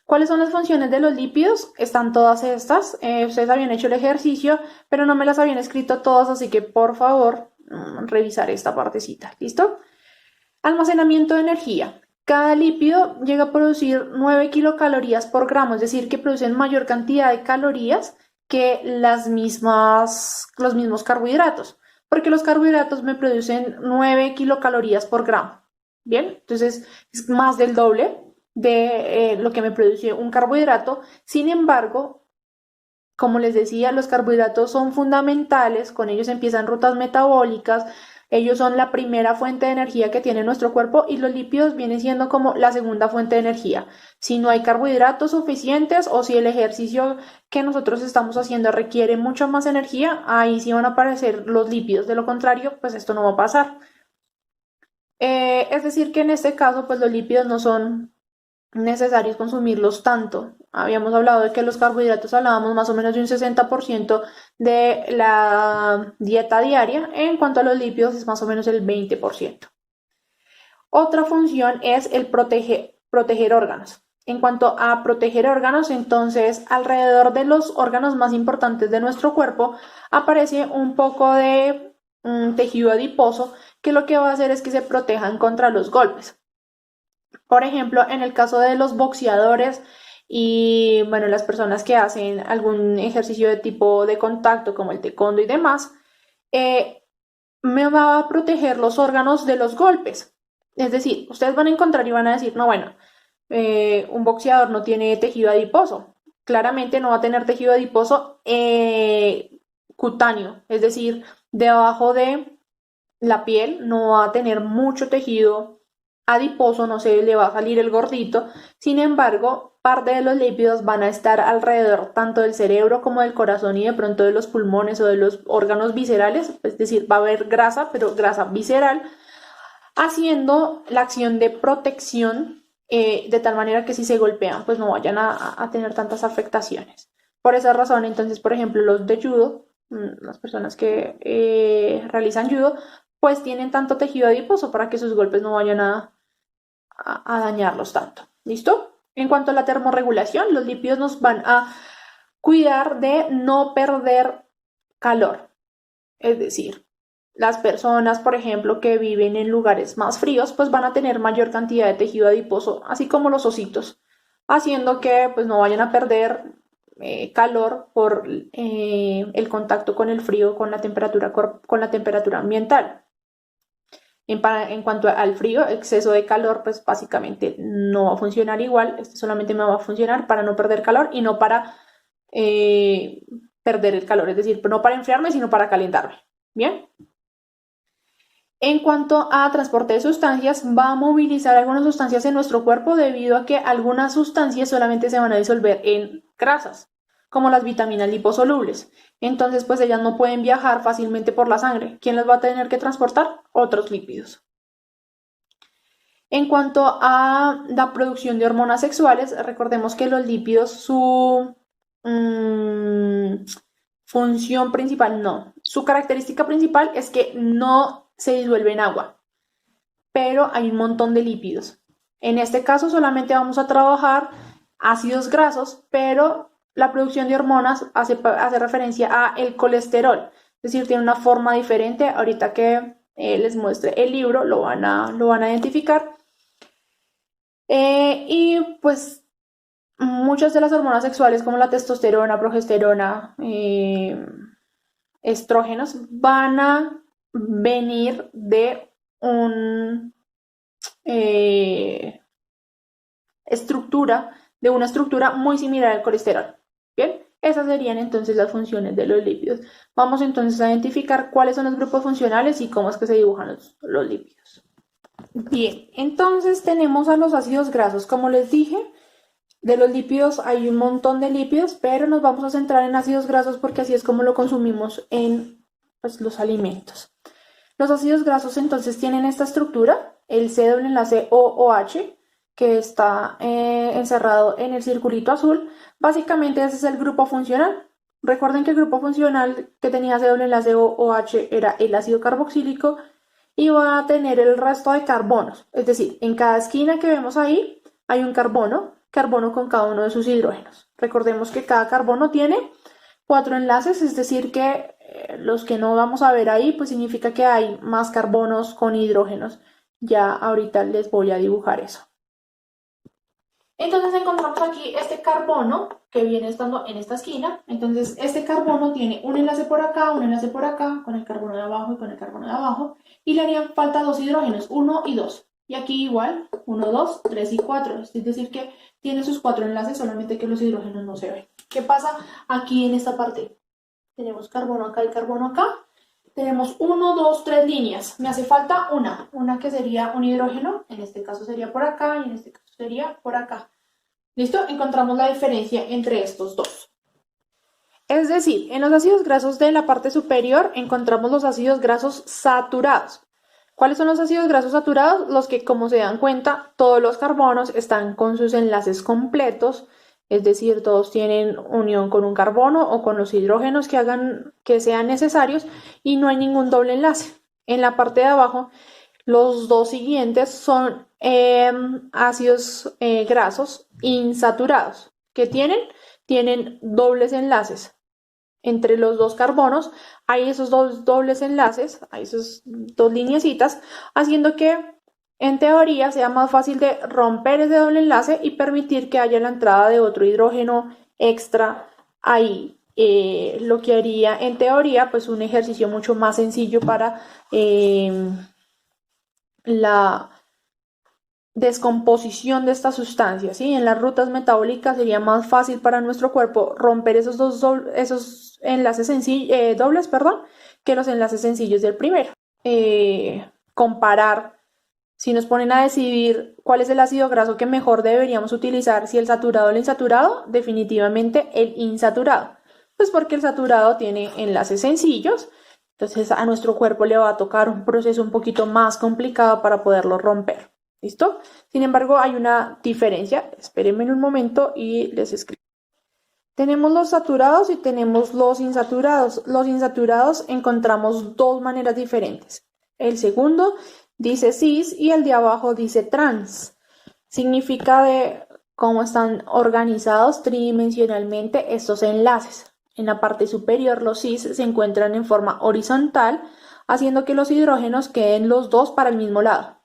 ¿Cuáles son las funciones de los lípidos? Están todas estas. Ustedes habían hecho el ejercicio, pero no me las habían escrito todas, así que por favor, revisar esta partecita. ¿Listo? Almacenamiento de energía. Cada lípido llega a producir 9 kilocalorías por gramo, es decir, que producen mayor cantidad de calorías que los mismos carbohidratos, porque los carbohidratos me producen 9 kilocalorías por gramo. Bien, entonces es más del doble de lo que me produce un carbohidrato. Sin embargo, como les decía, los carbohidratos son fundamentales, con ellos empiezan rutas metabólicas, ellos son la primera fuente de energía que tiene nuestro cuerpo y los lípidos vienen siendo como la segunda fuente de energía. Si no hay carbohidratos suficientes o si el ejercicio que nosotros estamos haciendo requiere mucha más energía, ahí sí van a aparecer los lípidos. De lo contrario, pues esto no va a pasar. Es decir, que en este caso, pues los lípidos no son necesarios consumirlos tanto. Habíamos hablado de que los carbohidratos hablábamos más o menos de un 60% de la dieta diaria, en cuanto a los lípidos es más o menos el 20%. Otra función es el proteger órganos. En cuanto a proteger órganos, entonces alrededor de los órganos más importantes de nuestro cuerpo aparece un poco de tejido adiposo que lo que va a hacer es que se protejan contra los golpes. Por ejemplo, en el caso de los boxeadores y bueno, las personas que hacen algún ejercicio de tipo de contacto como el taekwondo y demás, eh, me va a proteger los órganos de los golpes. Es decir, ustedes van a encontrar y van a decir, no, bueno, un boxeador no tiene tejido adiposo. Claramente no va a tener tejido adiposo cutáneo, es decir, debajo de la piel no va a tener mucho tejido adiposo, no se le va a salir el gordito. Sin embargo, parte de los lípidos van a estar alrededor tanto del cerebro como del corazón y de pronto de los pulmones o de los órganos viscerales, es decir, va a haber grasa, pero grasa visceral, haciendo la acción de protección de tal manera que si se golpean, pues no vayan a tener tantas afectaciones. Por esa razón, entonces, por ejemplo, los de judo, las personas que realizan judo, pues tienen tanto tejido adiposo para que sus golpes no vayan a dañarlos tanto. ¿Listo? En cuanto a la termorregulación, los lípidos nos van a cuidar de no perder calor. Es decir, las personas, por ejemplo, que viven en lugares más fríos, pues van a tener mayor cantidad de tejido adiposo, así como los ositos, haciendo que pues no vayan a perder calor por el contacto con el frío, con la temperatura ambiental. En cuanto al frío, exceso de calor, pues básicamente no va a funcionar igual. Este solamente me va a funcionar para no perder calor y no para perder el calor, es decir, no para enfriarme, sino para calentarme. Bien. En cuanto a transporte de sustancias, va a movilizar algunas sustancias en nuestro cuerpo debido a que algunas sustancias solamente se van a disolver en grasas, como las vitaminas liposolubles. Entonces, pues ellas no pueden viajar fácilmente por la sangre. ¿Quién las va a tener que transportar? Otros lípidos. En cuanto a la producción de hormonas sexuales, recordemos que los lípidos, su función principal, no. Su característica principal es que no se disuelve en agua, pero hay un montón de lípidos. En este caso solamente vamos a trabajar ácidos grasos, pero la producción de hormonas hace referencia a el colesterol, es decir, tiene una forma diferente. Ahorita que les muestre el libro lo van a identificar. Y pues muchas de las hormonas sexuales como la testosterona, progesterona, estrógenos van a venir de una estructura muy similar al colesterol. Bien, esas serían entonces las funciones de los lípidos. Vamos entonces a identificar cuáles son los grupos funcionales y cómo es que se dibujan los lípidos. Bien, entonces tenemos a los ácidos grasos. Como les dije, de los lípidos hay un montón de lípidos, pero nos vamos a centrar en ácidos grasos porque así es como lo consumimos en pues, los alimentos. Los ácidos grasos entonces tienen esta estructura, el C doble enlace OOH, que está encerrado en el circulito azul. Básicamente ese es el grupo funcional. Recuerden que el grupo funcional que tenía C doble enlace OOH era el ácido carboxílico y va a tener el resto de carbonos. Es decir, en cada esquina que vemos ahí hay un carbono carbono con cada uno de sus hidrógenos. Recordemos que cada carbono tiene 4 enlaces, es decir que los que no vamos a ver ahí, pues significa que hay más carbonos con hidrógenos. Ya ahorita les voy a dibujar eso. Entonces encontramos aquí este carbono que viene estando en esta esquina. Entonces este carbono tiene un enlace por acá, un enlace por acá, con el carbono de abajo y con el carbono de abajo. Y le harían falta 2 hidrógenos, 1 y 2. Y aquí igual, 1, 2, 3 y 4. Es decir que tiene sus 4 enlaces, solamente que los hidrógenos no se ven. ¿Qué pasa aquí en esta parte? Tenemos carbono acá y carbono acá. Tenemos 1, 2, 3 líneas. Me hace falta una que sería un hidrógeno. En este caso sería por acá y en este caso sería por acá. ¿Listo? Encontramos la diferencia entre estos dos. Es decir, en los ácidos grasos de la parte superior encontramos los ácidos grasos saturados. ¿Cuáles son los ácidos grasos saturados? Los que, como se dan cuenta, todos los carbonos están con sus enlaces completos, es decir, todos tienen unión con un carbono o con los hidrógenos que sean necesarios y no hay ningún doble enlace. En la parte de abajo, los dos siguientes son ácidos grasos insaturados. ¿Qué tienen? Tienen dobles enlaces. Entre los dos carbonos hay esos dos dobles enlaces, hay esas dos lineecitas, haciendo que en teoría sea más fácil de romper ese doble enlace y permitir que haya la entrada de otro hidrógeno extra ahí. Lo que haría en teoría pues un ejercicio mucho más sencillo para la descomposición de esta sustancia, ¿sí? En las rutas metabólicas sería más fácil para nuestro cuerpo romper esos enlaces dobles, que los enlaces sencillos del primero. Comparar, si nos ponen a decidir cuál es el ácido graso que mejor deberíamos utilizar, si el saturado o el insaturado, definitivamente el insaturado. Pues porque el saturado tiene enlaces sencillos, entonces a nuestro cuerpo le va a tocar un proceso un poquito más complicado para poderlo romper. ¿Listo? Sin embargo, hay una diferencia. Espérenme un momento y les escribo. Tenemos los saturados y tenemos los insaturados. Los insaturados encontramos dos maneras diferentes. El segundo dice cis y el de abajo dice trans. Significa de cómo están organizados tridimensionalmente estos enlaces. En la parte superior los cis se encuentran en forma horizontal, haciendo que los hidrógenos queden los dos para el mismo lado.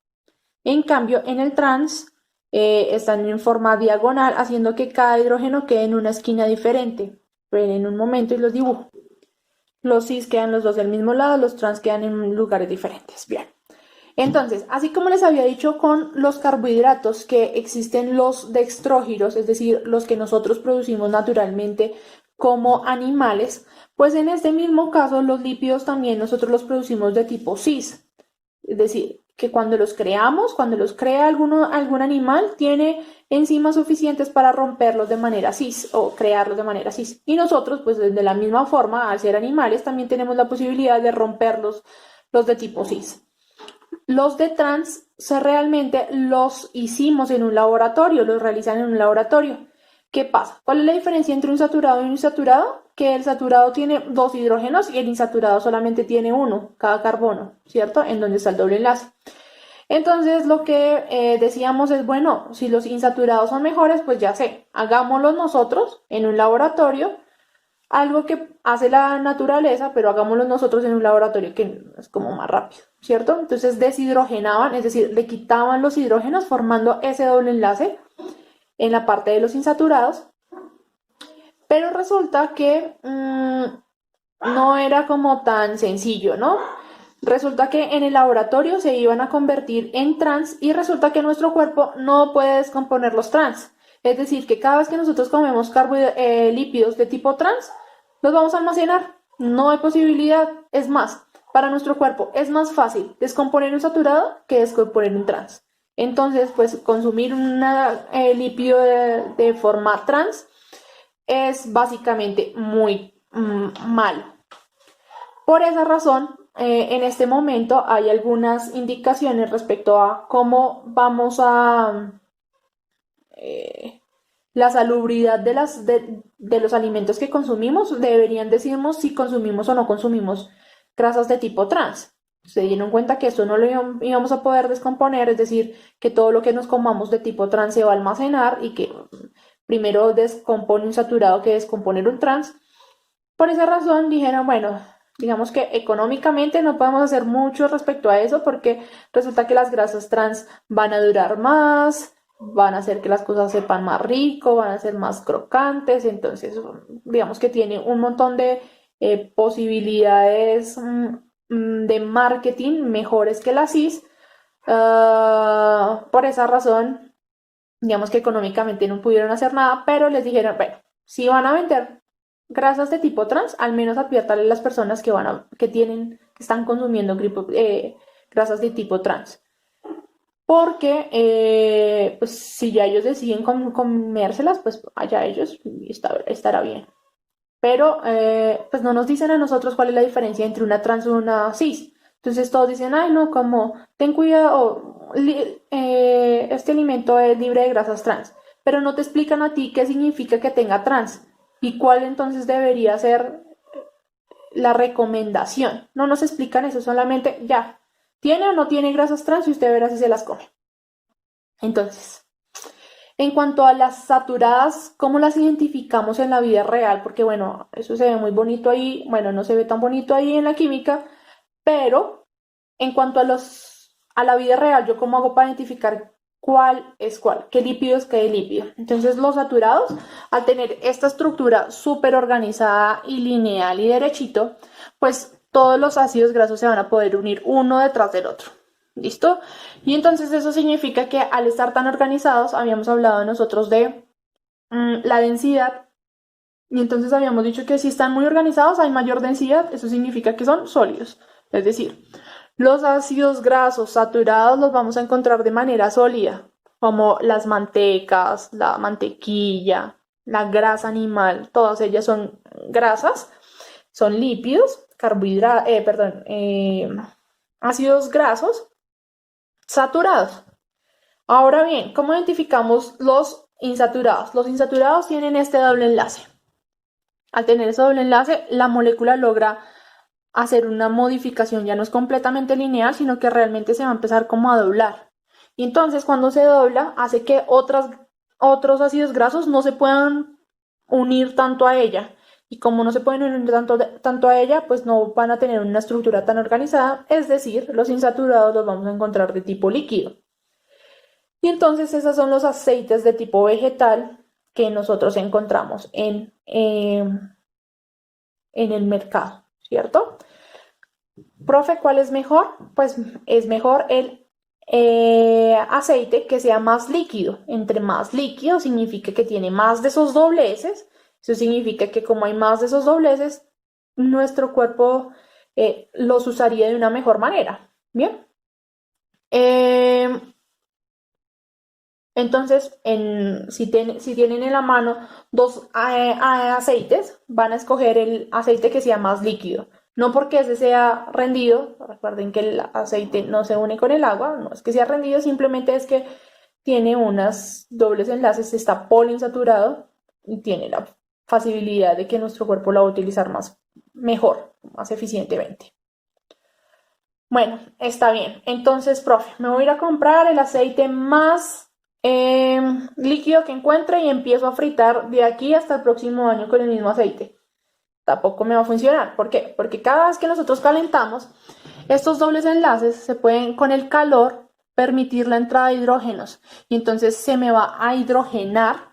En cambio, en el trans están en forma diagonal, haciendo que cada hidrógeno quede en una esquina diferente. Esperen un momento y los dibujo. Los cis quedan los dos del mismo lado, los trans quedan en lugares diferentes. Bien. Entonces, así como les había dicho con los carbohidratos, que existen los dextrógiros, es decir, los que nosotros producimos naturalmente como animales, pues en este mismo caso los lípidos también nosotros los producimos de tipo cis. Es decir, que cuando los creamos, cuando los crea algún animal, tiene enzimas suficientes para romperlos de manera cis o crearlos de manera cis. Y nosotros, pues de la misma forma, al ser animales, también tenemos la posibilidad de romperlos los de tipo cis. Los de trans realmente los hicimos en un laboratorio, los realizan en un laboratorio. ¿Qué pasa? ¿Cuál es la diferencia entre un saturado y un insaturado? Que el saturado tiene dos hidrógenos y el insaturado solamente tiene uno, cada carbono, ¿cierto? En donde está el doble enlace. Entonces lo que decíamos es, bueno, si los insaturados son mejores, pues ya sé, hagámoslos nosotros en un laboratorio, algo que hace la naturaleza, pero hagámoslo nosotros en un laboratorio que es como más rápido, ¿cierto? Entonces deshidrogenaban, es decir, le quitaban los hidrógenos formando ese doble enlace en la parte de los insaturados, pero resulta que no era como tan sencillo, ¿no? Resulta que en el laboratorio se iban a convertir en trans y resulta que nuestro cuerpo no puede descomponer los trans. Es decir, que cada vez que nosotros comemos lípidos de tipo trans, los vamos a almacenar. No hay posibilidad. Es más, para nuestro cuerpo es más fácil descomponer un saturado que descomponer un trans. Entonces, pues consumir un lípido de forma trans es básicamente muy malo. Por esa razón, en este momento hay algunas indicaciones respecto a cómo vamos a la salubridad de los alimentos que consumimos. Deberían decirnos si consumimos o no consumimos grasas de tipo trans. Se dieron cuenta que esto no lo íbamos a poder descomponer, es decir, que todo lo que nos comamos de tipo trans se va a almacenar y que primero descompone un saturado que descomponer un trans. Por esa razón dijeron, bueno, digamos que económicamente no podemos hacer mucho respecto a eso porque resulta que las grasas trans van a durar más, van a hacer que las cosas sepan más rico, van a ser más crocantes, entonces digamos que tiene un montón de posibilidades de marketing mejores que la cis. Por esa razón, digamos que económicamente no pudieron hacer nada, pero les dijeron, bueno, si van a vender grasas de tipo trans, al menos adviértanle a las personas que están consumiendo grasas de tipo trans. Porque, pues, si ya ellos deciden comérselas, pues allá ellos estará bien. Pero, pues no nos dicen a nosotros cuál es la diferencia entre una trans y una cis. Entonces todos dicen, ay, no, como, ten cuidado, este alimento es libre de grasas trans. Pero no te explican a ti qué significa que tenga trans y cuál entonces debería ser la recomendación. No nos explican eso, solamente ya, tiene o no tiene grasas trans y usted verá si se las come. Entonces, en cuanto a las saturadas, ¿cómo las identificamos en la vida real? Porque bueno, eso se ve muy bonito ahí, bueno, no se ve tan bonito ahí en la química, pero en cuanto a la vida real, ¿yo cómo hago para identificar cuál es cuál? ¿Qué lípido es qué lípido? Entonces los saturados, al tener esta estructura súper organizada y lineal y derechito, pues todos los ácidos grasos se van a poder unir uno detrás del otro. ¿Listo? Y entonces eso significa que al estar tan organizados, habíamos hablado nosotros de la densidad, y entonces habíamos dicho que si están muy organizados hay mayor densidad, eso significa que son sólidos. Es decir, los ácidos grasos saturados los vamos a encontrar de manera sólida, como las mantecas, la mantequilla, la grasa animal, todas ellas son grasas, son lípidos, ácidos grasos saturados. Ahora bien, ¿cómo identificamos los insaturados? Los insaturados tienen este doble enlace. Al tener ese doble enlace, la molécula logra hacer una modificación, ya no es completamente lineal, sino que realmente se va a empezar como a doblar. Y entonces cuando se dobla, hace que otros ácidos grasos no se puedan unir tanto a ella. Y como no se pueden unir tanto a ella, pues no van a tener una estructura tan organizada, es decir, los insaturados los vamos a encontrar de tipo líquido. Y entonces esos son los aceites de tipo vegetal que nosotros encontramos en el mercado, ¿cierto? Profe, ¿cuál es mejor? Pues es mejor el aceite que sea más líquido. Entre más líquido significa que tiene más de esos dobleces. Eso significa que como hay más de esos dobleces, nuestro cuerpo los usaría de una mejor manera. Bien. Entonces, si tienen en la mano dos aceites, van a escoger el aceite que sea más líquido. No porque ese sea rendido, recuerden que el aceite no se une con el agua, no es que sea rendido, simplemente es que tiene unas dobles enlaces, está poliinsaturado y tiene la facilidad de que nuestro cuerpo lo va a utilizar mejor, más eficientemente. Bueno, está bien. Entonces, profe, me voy a ir a comprar el aceite más líquido que encuentre y empiezo a fritar de aquí hasta el próximo año con el mismo aceite. Tampoco me va a funcionar. ¿Por qué? Porque cada vez que nosotros calentamos, estos dobles enlaces se pueden, con el calor, permitir la entrada de hidrógenos. Y entonces se me va a hidrogenar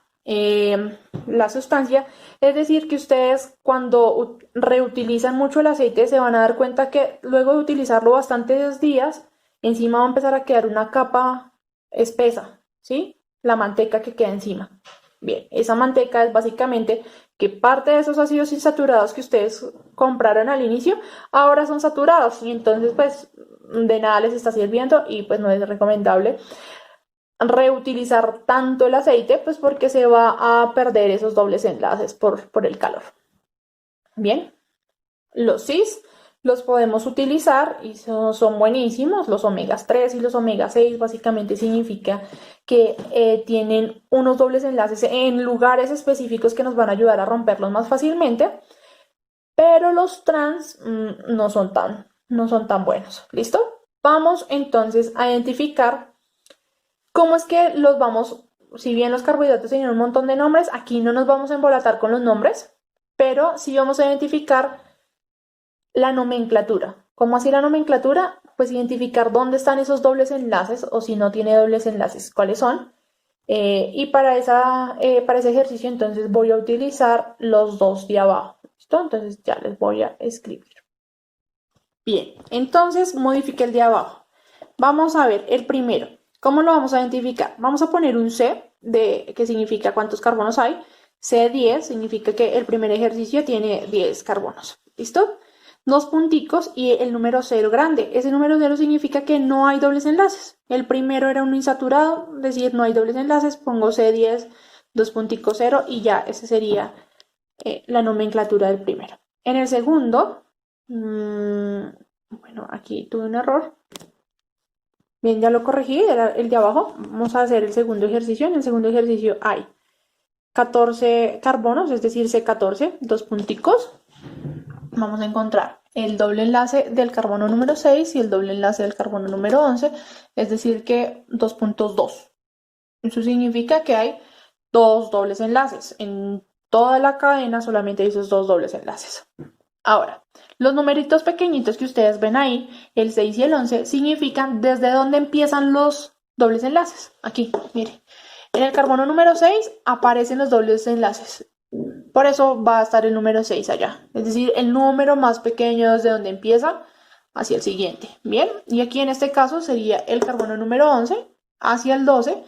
la sustancia. Es decir, que ustedes cuando reutilizan mucho el aceite se van a dar cuenta que luego de utilizarlo bastantes días, encima va a empezar a quedar una capa espesa, ¿sí? La manteca que queda encima. Bien, esa manteca es básicamente que parte de esos ácidos insaturados que ustedes compraron al inicio ahora son saturados y entonces pues de nada les está sirviendo y pues no es recomendable reutilizar tanto el aceite, pues porque se va a perder esos dobles enlaces por el calor. Bien, los cis los podemos utilizar y son buenísimos, los omegas 3 y los omega 6 básicamente significa que tienen unos dobles enlaces en lugares específicos que nos van a ayudar a romperlos más fácilmente, pero los trans no son tan buenos. ¿Listo? Vamos entonces a identificar cómo es que los vamos si bien los carbohidratos tienen un montón de nombres, aquí no nos vamos a embolatar con los nombres, pero sí vamos a identificar la nomenclatura. ¿Cómo así la nomenclatura? Pues identificar dónde están esos dobles enlaces o si no tiene dobles enlaces, cuáles son. Y para ese ejercicio entonces voy a utilizar los dos de abajo. ¿Listo? Entonces ya les voy a escribir. Bien, entonces modifique el de abajo. Vamos a ver el primero. ¿Cómo lo vamos a identificar? Vamos a poner un C, que significa cuántos carbonos hay. C10 significa que el primer ejercicio tiene 10 carbonos. ¿Listo? Dos punticos y el número 0 grande. Ese número 0 significa que no hay dobles enlaces. El primero era un insaturado, es decir, no hay dobles enlaces. Pongo C10, dos punticos 0 y ya esa sería la nomenclatura del primero. En el segundo, bueno, aquí tuve un error. Bien, ya lo corregí, era el de abajo. Vamos a hacer el segundo ejercicio. En el segundo ejercicio hay 14 carbonos, es decir, C14, dos punticos. Vamos a encontrar el doble enlace del carbono número 6 y el doble enlace del carbono número 11, es decir que 2.2. Eso significa que hay dos dobles enlaces. En toda la cadena solamente hay esos dos dobles enlaces. Ahora, los numeritos pequeñitos que ustedes ven ahí, el 6 y el 11, significan desde dónde empiezan los dobles enlaces. Aquí, miren. En el carbono número 6 aparecen los dobles enlaces. Por eso va a estar el número 6 allá. Es decir, el número más pequeño desde donde empieza hacia el siguiente. Bien, y aquí en este caso sería el carbono número 11 hacia el 12,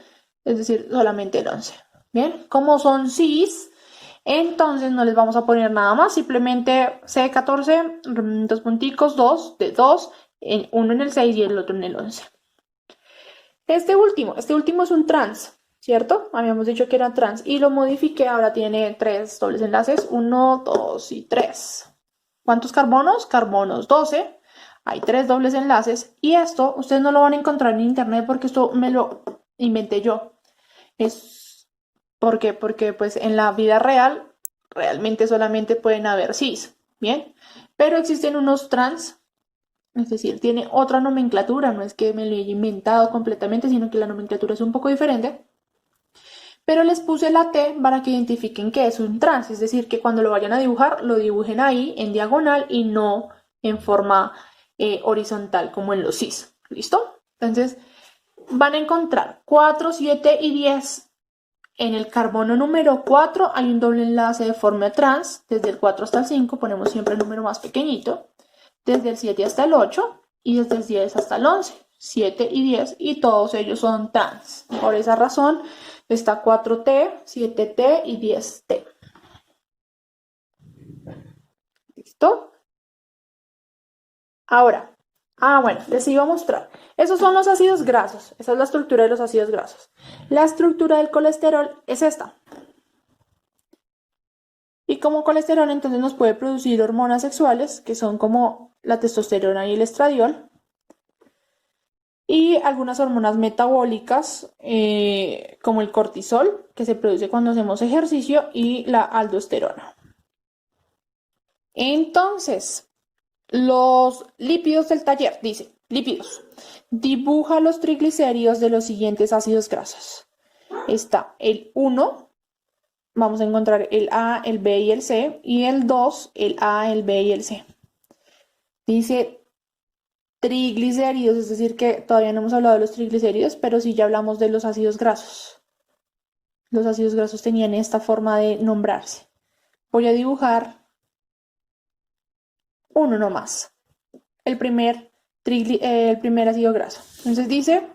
es decir, solamente el 11. Bien, como son cis, entonces no les vamos a poner nada más, simplemente C14, dos punticos, 2, de 2, uno en el 6 y el otro en el 11. Este último es un trans, ¿cierto? Habíamos dicho que era trans y lo modifiqué, ahora tiene 3 dobles enlaces, 1, 2 y 3. ¿Cuántos carbonos? Carbonos 12. Hay 3 dobles enlaces y esto ustedes no lo van a encontrar en internet porque esto me lo inventé yo. ¿Por qué? Porque pues en la vida real realmente solamente pueden haber cis, ¿bien? Pero existen unos trans, es decir, tiene otra nomenclatura, no es que me lo haya inventado completamente, sino que la nomenclatura es un poco diferente. Pero les puse la T para que identifiquen que es un trans, es decir, que cuando lo vayan a dibujar, lo dibujen ahí en diagonal y no en forma horizontal como en los cis. ¿Listo? Entonces, van a encontrar 4, 7 y 10. En el carbono número 4 hay un doble enlace de forma trans, desde el 4 hasta el 5 ponemos siempre el número más pequeñito, desde el 7 hasta el 8 y desde el 10 hasta el 11, 7 y 10 y todos ellos son trans. Por esa razón está 4T, 7T y 10T. ¿Listo? Ahora, bueno, les iba a mostrar. Esos son los ácidos grasos. Esa es la estructura de los ácidos grasos. La estructura del colesterol es esta. Y como colesterol entonces nos puede producir hormonas sexuales, que son como la testosterona y el estradiol. Y algunas hormonas metabólicas, como el cortisol, que se produce cuando hacemos ejercicio, y la aldosterona. Entonces, los lípidos del taller, dice, lípidos. Dibuja los triglicéridos de los siguientes ácidos grasos. Está el 1, vamos a encontrar el A, el B y el C, y el 2, el A, el B y el C. Dice triglicéridos, es decir que todavía no hemos hablado de los triglicéridos, pero sí ya hablamos de los ácidos grasos. Los ácidos grasos tenían esta forma de nombrarse. Voy a dibujar uno nomás, el primer ácido graso. Entonces dice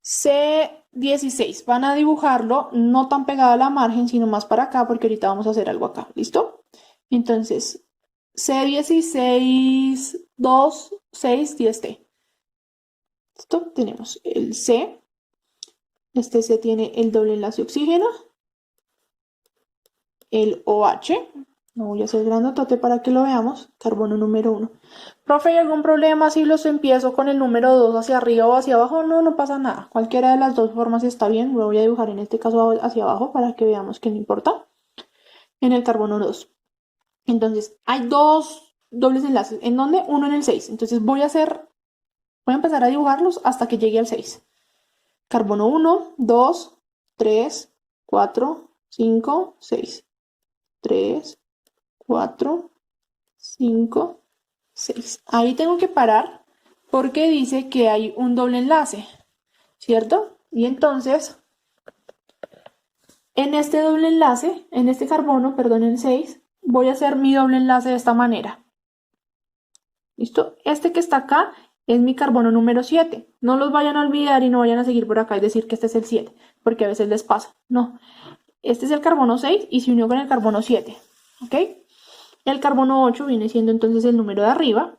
C16. Van a dibujarlo no tan pegado a la margen, sino más para acá, porque ahorita vamos a hacer algo acá. ¿Listo? Entonces, C16, 2, 6, 10T. ¿Listo? Tenemos el C. Este C tiene el doble enlace oxígeno. El OH. Lo voy a hacer grandotote para que lo veamos. Carbono número 1. Profe, ¿hay algún problema si los empiezo con el número 2 hacia arriba o hacia abajo? No, no pasa nada. Cualquiera de las dos formas está bien. Lo voy a dibujar en este caso hacia abajo para que veamos que no importa. En el carbono 2. Entonces, hay dos dobles enlaces. ¿En dónde? Uno en el 6. Entonces voy a empezar a dibujarlos hasta que llegue al 6. Carbono 1, 2, 3, 4, 5, 6. 3, 4, 5, 6. Ahí tengo que parar porque dice que hay un doble enlace, ¿cierto? Y entonces, en este doble enlace, en este carbono, perdón, el 6, voy a hacer mi doble enlace de esta manera. ¿Listo? Este que está acá es mi carbono número 7. No los vayan a olvidar y no vayan a seguir por acá y decir que este es el 7, porque a veces les pasa. No, este es el carbono 6 y se unió con el carbono 7, ¿ok? El carbono 8 viene siendo entonces el número de arriba,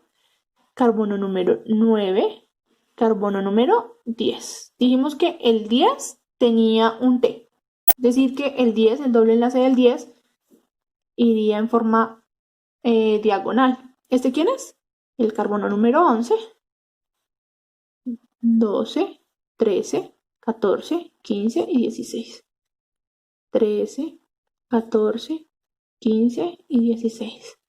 carbono número 9, carbono número 10. Dijimos que el 10 tenía un T, es decir que el 10, el doble enlace del 10, iría en forma diagonal. ¿Este quién es? El carbono número 11, 12, 13, 14, 15 y 16. 13, 14, 15 y 16.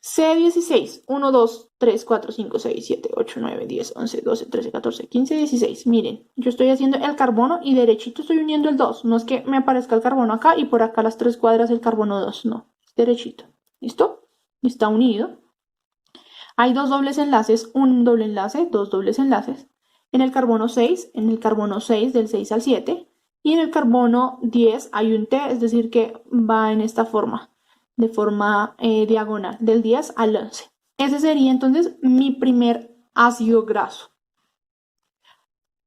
C16, 1, 2, 3, 4, 5, 6, 7, 8, 9, 10, 11, 12, 13, 14, 15, 16. Miren, yo estoy haciendo el carbono y derechito estoy uniendo el 2. No es que me aparezca el carbono acá y por acá las 3 cuadras el carbono 2. No, derechito. ¿Listo? Está unido. Hay dos dobles enlaces, un doble enlace, dos dobles enlaces. En el carbono 6, en el carbono 6 del 6 al 7. Y en el carbono 10 hay un T, es decir que va en esta forma, de forma diagonal, del 10 al 11. Ese sería entonces mi primer ácido graso.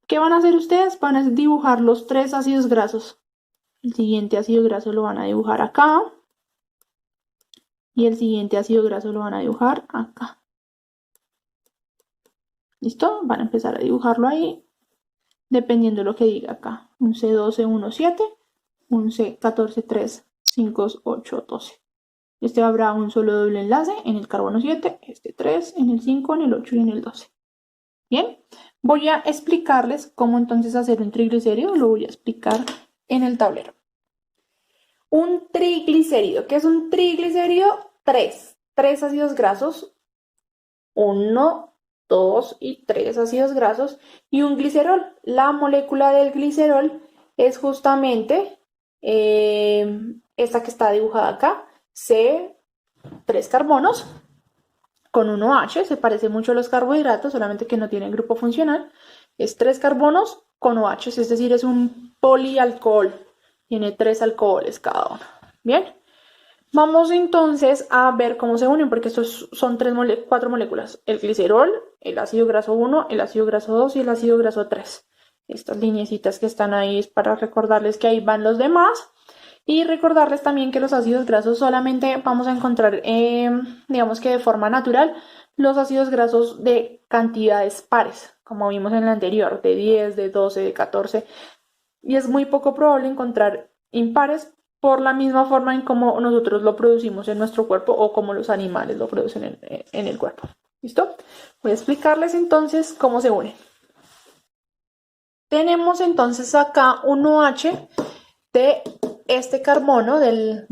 ¿Qué van a hacer ustedes? Van a dibujar los 3 ácidos grasos. El siguiente ácido graso lo van a dibujar acá. Y el siguiente ácido graso lo van a dibujar acá. ¿Listo? Van a empezar a dibujarlo ahí, dependiendo de lo que diga acá. Un C12, 1, 7. Un C14, 3, 5, 8, 12. Este habrá un solo doble enlace en el carbono 7, este 3, en el 5, en el 8 y en el 12. Bien, voy a explicarles cómo entonces hacer un triglicérido, lo voy a explicar en el tablero. Un triglicérido, ¿qué es un triglicérido? 3 ácidos grasos, 1, 2 y 3 ácidos grasos y un glicerol. La molécula del glicerol es justamente esta que está dibujada acá, C3 carbonos con 1H, se parece mucho a los carbohidratos, solamente que no tiene grupo funcional. Es 3 carbonos con OH, es decir, es un polialcohol. Tiene 3 alcoholes cada uno. Bien, vamos entonces a ver cómo se unen, porque estos son 4 moléculas. El glicerol, el ácido graso 1, el ácido graso 2 y el ácido graso 3. Estas lineecitas que están ahí es para recordarles que ahí van los demás. Y recordarles también que los ácidos grasos solamente vamos a encontrar, digamos que de forma natural, los ácidos grasos de cantidades pares, como vimos en la anterior, de 10, de 12, de 14. Y es muy poco probable encontrar impares por la misma forma en como nosotros lo producimos en nuestro cuerpo o como los animales lo producen en el cuerpo. ¿Listo? Voy a explicarles entonces cómo se unen. Tenemos entonces acá un OH de este carbono del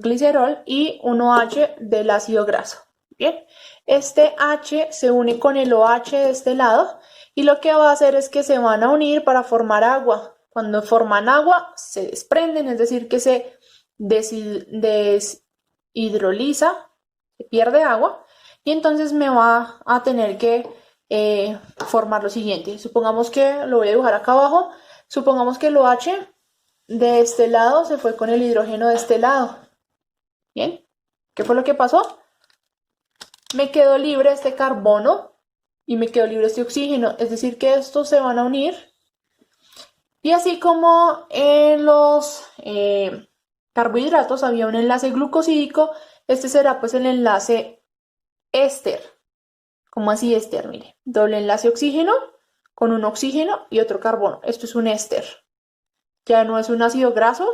glicerol y un OH del ácido graso. Bien, este H se une con el OH de este lado y lo que va a hacer es que se van a unir para formar agua. Cuando forman agua se desprenden, es decir que se deshidroliza, se pierde agua y entonces me va a tener que formar lo siguiente. Supongamos que lo voy a dibujar acá abajo. Supongamos que el OH de este lado se fue con el hidrógeno de este lado. Bien, ¿qué fue lo que pasó? Me quedó libre este carbono y me quedó libre este oxígeno, es decir que estos se van a unir. Y así como en los carbohidratos había un enlace glucosídico, este será pues el enlace éster. ¿Cómo así éster? Mire, doble enlace oxígeno con un oxígeno y otro carbono. Esto es un éster. Ya no es un ácido graso,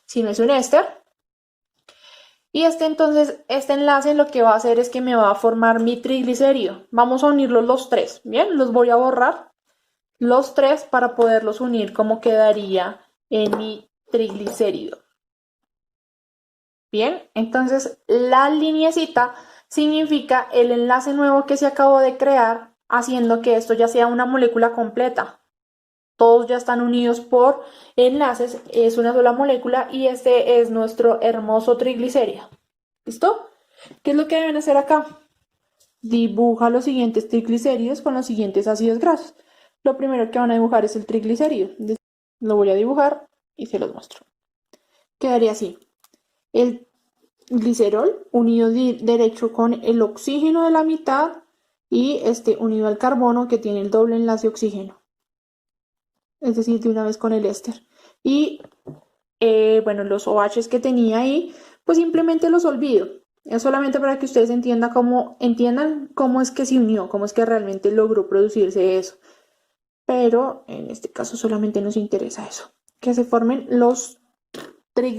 sino es un éster. Y entonces, este enlace lo que va a hacer es que me va a formar mi triglicérido. Vamos a unirlos los 3, ¿bien? Los voy a borrar, los 3, para poderlos unir como quedaría en mi triglicérido. Bien, entonces la lineecita significa el enlace nuevo que se acabó de crear, haciendo que esto ya sea una molécula completa. todos ya están unidos por enlaces, es una sola molécula y este es nuestro hermoso triglicérido. ¿Listo? ¿Qué es lo que deben hacer acá? Dibuja los siguientes triglicéridos con los siguientes ácidos grasos. Lo primero que van a dibujar es el triglicérido. Lo voy a dibujar y se los muestro. Quedaría así. El glicerol unido derecho con el oxígeno de la mitad y este unido al carbono que tiene el doble enlace oxígeno. Es decir, de una vez con el éster. Y bueno, los OHs que tenía ahí, pues simplemente los olvido. Es solamente para que ustedes entiendan cómo es que se unió, cómo es que realmente logró producirse eso. Pero en este caso solamente nos interesa eso, que se formen los triglicéridos.